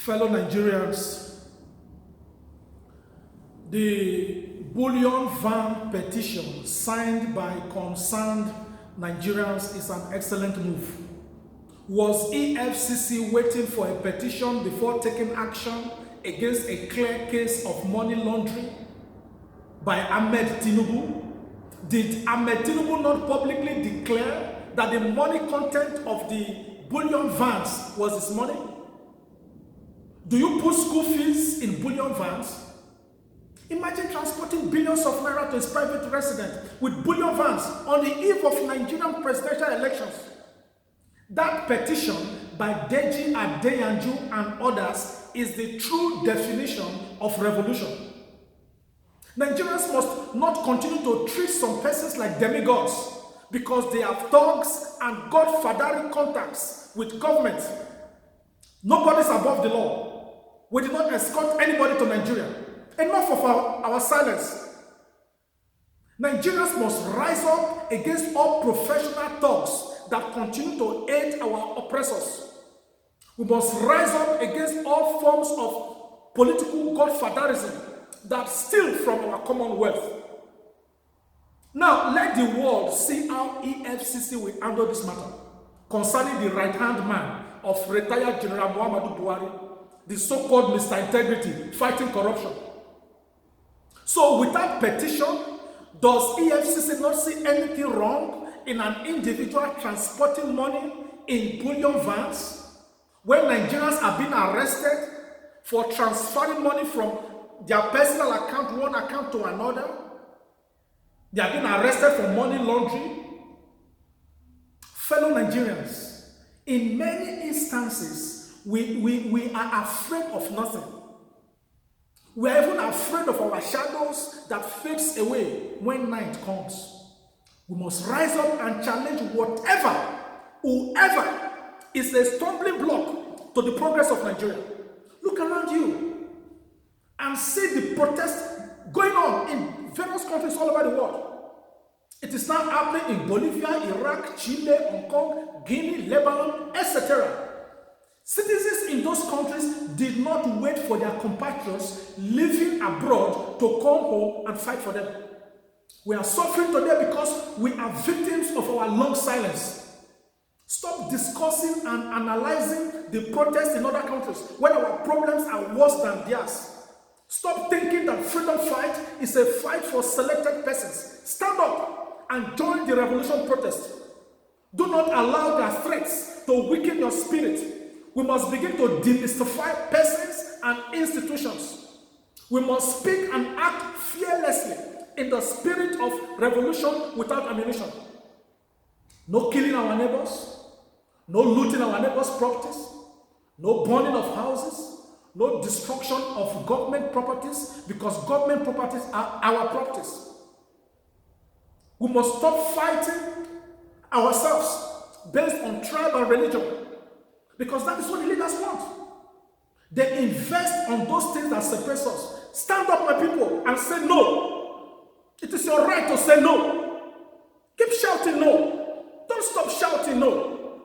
Fellow Nigerians, the bullion van petition signed by concerned Nigerians is an excellent move. Was EFCC waiting for a petition before taking action against a clear case of money laundering by Ahmed Tinubu? Did Ahmed Tinubu not publicly declare that the money content of the bullion vans was his money? Do you put school fees in bullion vans? Imagine transporting billions of naira to his private residence with bullion vans on the eve of Nigerian presidential elections. That petition by Deji Adeyanju and others is the true definition of revolution. Nigerians must not continue to treat some persons like demigods because they have thugs and godfathering contacts with government. Nobody's above the law. We did not escort anybody to Nigeria. Enough of our silence. Nigerians must rise up against all professional thugs that continue to aid our oppressors. We must rise up against all forms of political godfatherism that steal from our commonwealth. Now, let the world see how EFCC will handle this matter concerning the right-hand man of retired General Muhammadu Buhari, the so-called Mr. Integrity, fighting corruption. So with that petition, does EFCC not see anything wrong in an individual transporting money in bullion vans when Nigerians are being arrested for transferring money from their personal account, one account to another? They are being arrested for money laundering. Fellow Nigerians, in many instances, we are afraid of nothing. We are even afraid of our shadows that fades away when night comes. We must rise up and challenge whoever is a stumbling block to the progress of Nigeria. Look around you and see the protests going on in various countries all over the world. It is now happening in Bolivia, Iraq, Chile, Hong Kong, Guinea, Lebanon, etc. Citizens in those countries did not wait for their compatriots living abroad to come home and fight for them. We are suffering today because we are victims of our long silence. Stop discussing and analyzing the protests in other countries when our problems are worse than theirs. Stop thinking that freedom fight is a fight for selected persons. Stand up and join the revolution protest. Do not allow their threats to weaken your spirit. We must begin to demystify persons and institutions. We must speak and act fearlessly in the spirit of revolution without ammunition. No killing our neighbors, no looting our neighbors' properties, no burning of houses, no destruction of government properties because government properties are our properties. We must stop fighting ourselves based on tribe and religion. Because that is what the leaders want. They invest on those things that separate us. Stand up, my people, and say no. It is your right to say no. Keep shouting no. Don't stop shouting no.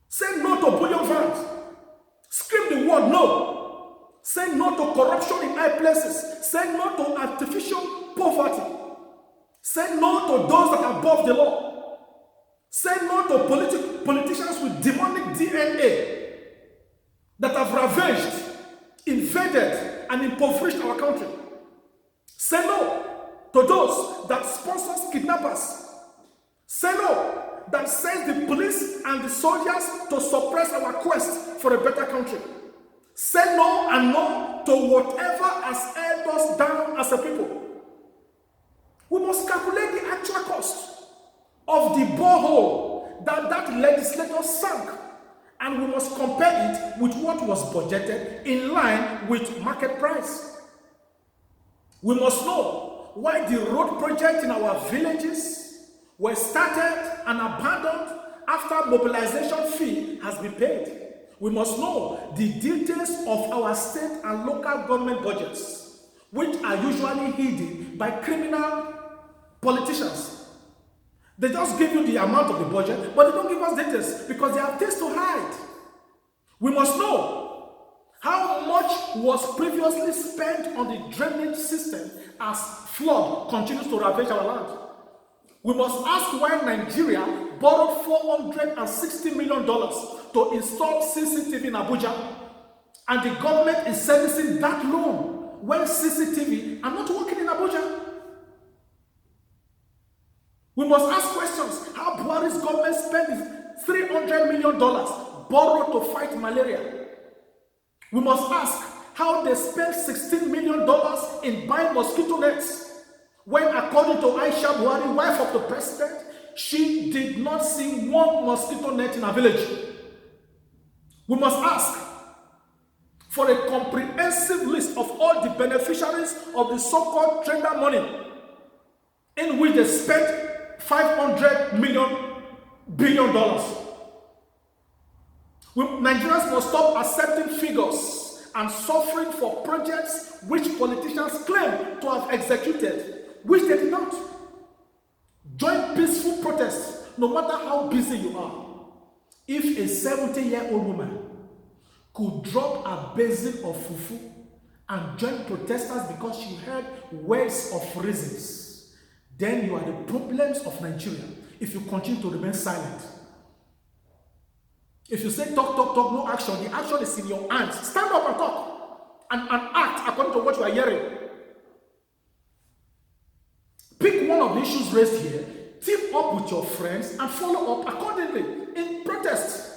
Say no to bullion vans. Scream the word no. Say no to corruption in high places. Say no to artificial poverty. Say no to those that are above the law. Say no to politicians with demonic DNA that have ravaged, invaded, and impoverished our country. Say no to those that sponsor kidnappers. Say no that sends the police and the soldiers to suppress our quest for a better country. Say no and no to whatever has held us down as a people. We must calculate the actual cost of the borehole that legislator sank, and we must compare it with what was budgeted in line with market price. We must know why the road project in our villages were started and abandoned after mobilization fee has been paid. We must know the details of our state and local government budgets, which are usually hidden by criminal politicians. They just give you the amount of the budget, but they don't give us details because they have things to hide. We must know how much was previously spent on the drainage system as flood continues to ravage our land. We must ask why Nigeria borrowed $460 million to install CCTV in Abuja, and the government is servicing that loan when CCTV are not working in Abuja. We must ask questions how Buhari's government spent $300 million borrowed to fight malaria. We must ask how they spent $16 million in buying mosquito nets, when according to Aisha Buhari, wife of the president, she did not see one mosquito net in her village. We must ask for a comprehensive list of all the beneficiaries of the so-called trader money, in which they spent $500 billion. Nigerians must stop accepting figures and suffering for projects which politicians claim to have executed, which they did not. Join peaceful protests, no matter how busy you are. If a 70-year-old woman could drop a basin of fufu and join protesters because she heard words of reasons, then you are the problems of Nigeria if you continue to remain silent. If you say talk, no action, the action is in your hands. Stand up and talk and act according to what you are hearing. Pick one of the issues raised here, team up with your friends, and follow up accordingly in protest.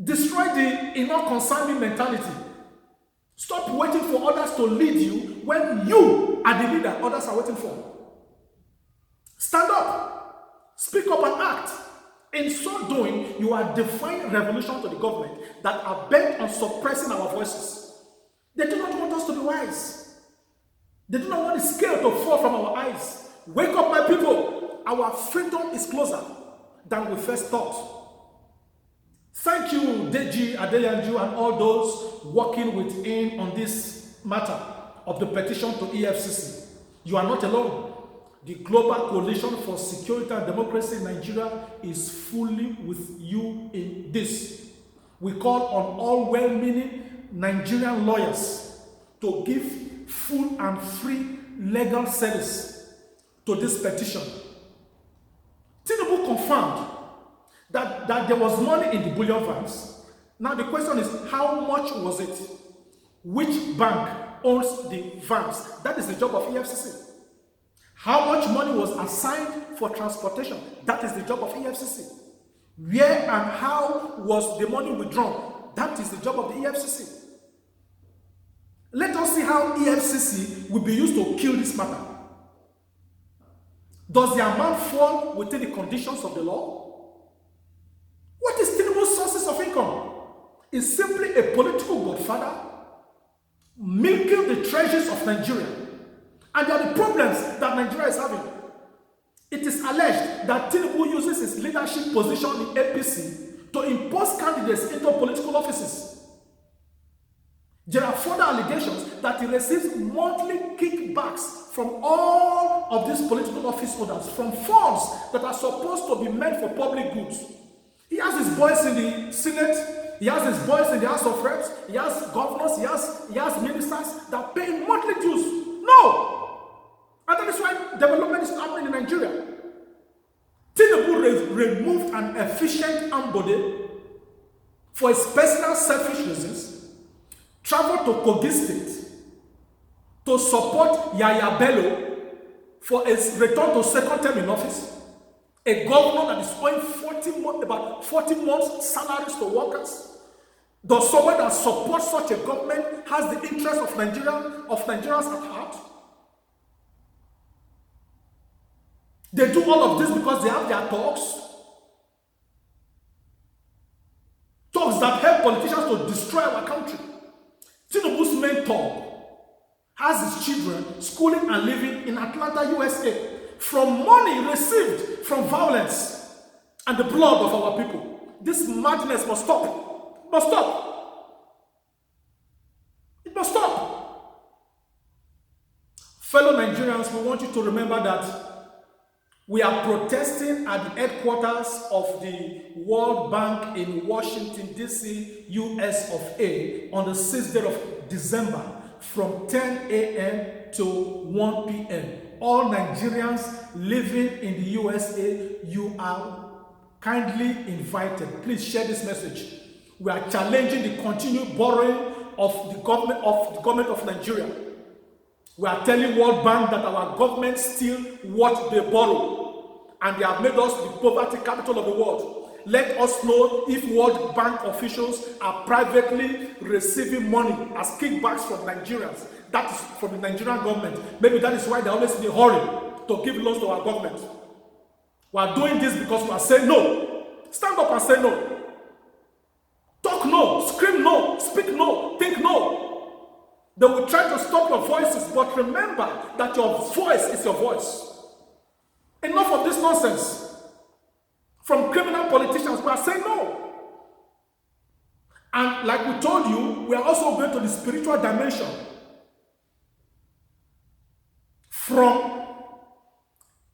Destroy the "enough concern me" mentality. Stop waiting for others to lead you when you are the leader others are waiting for. Stand up, speak up and act. In so doing, you are defying revolution to the government that are bent on suppressing our voices. They do not want us to be wise. They do not want the scale to fall from our eyes. Wake up, my people. Our freedom is closer than we first thought. Thank you, Deji Adeyanju, and all those working with him on this matter of the petition to EFCC. You are not alone. The Global Coalition for Security and Democracy in Nigeria is fully with you in this. We call on all well-meaning Nigerian lawyers to give full and free legal service to this petition. Tinubu confirmed that there was money in the bullion vans. Now the question is, how much was it? Which bank owns the vans? That is the job of EFCC. How much money was assigned for transportation? That is the job of EFCC. Where and how was the money withdrawn? That is the job of the EFCC. Let us see how EFCC will be used to kill this matter. Does the amount fall within the conditions of the law? What is Tinubu's sources of income? Is simply a political godfather milking the treasures of Nigeria. And there are the problems that Nigeria is having. It is alleged that Tinubu uses his leadership position in APC to impose candidates into political offices. There are further allegations that he receives monthly kickbacks from all of these political office holders from funds that are supposed to be meant for public goods. He has his boys in the Senate, he has his boys in the House of Reps, he has governors, he has ministers that pay monthly dues. No! And that is why development is happening in Nigeria. Tinubu removed an efficient ambode for his personal selfish reasons, traveled to Kogi State to support Yaya Bello for his return to second term in office, a governor that is owing about 40 months' salaries to workers. Does someone that supports such a government has the interest of Nigerians at heart? They do all of this because they have their talks that help politicians to destroy our country. Tinubu's mentor has his children schooling and living in Atlanta, USA, from money received from violence and the blood of our people. This madness must stop. It must stop. It must stop. Fellow Nigerians, we want you to remember that We are protesting at the headquarters of the World Bank in Washington, D.C., US of A, on the 6th day of December from 10 a.m. to 1 p.m. All Nigerians living in the USA, you are kindly invited. Please share this message. We are challenging the continued borrowing of the government of Nigeria. We are telling World Bank that our government steal what they borrow, and they have made us the poverty capital of the world. Let us know if World Bank officials are privately receiving money as kickbacks from Nigerians. That is from the Nigerian government. Maybe that is why they are always in a hurry to give loans to our government. We are doing this because we are saying no. Stand up and say no. Talk no. Scream no. Speak no. Think no. They will try to stop your voices, but remember that your voice is your voice. Enough of this nonsense. From criminal politicians, we are saying no. And like we told you, we are also going to the spiritual dimension. From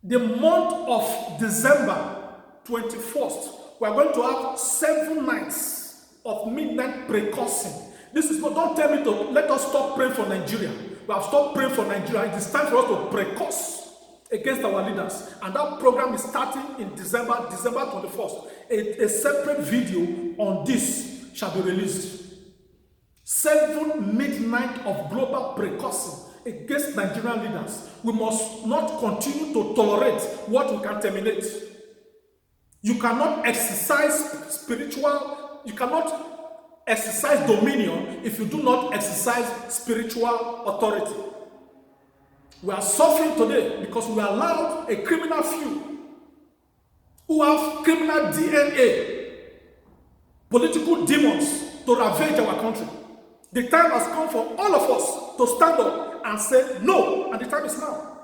the month of December 21st, we are going to have 7 nights of midnight pre-cursing. This is not, don't tell me to let us stop praying for Nigeria. We have stopped praying for Nigeria. It is time for us to pre-curse against our leaders. And that program is starting in December 21st. A separate video on this shall be released. 7 midnight of global pre-cursing against Nigerian leaders. We must not continue to tolerate what we can terminate. You cannot exercise you cannot exercise dominion if you do not exercise spiritual authority. We are suffering today because we allowed a criminal few who have criminal DNA, political demons, to ravage our country. The time has come for all of us to stand up and say no, and the time is now.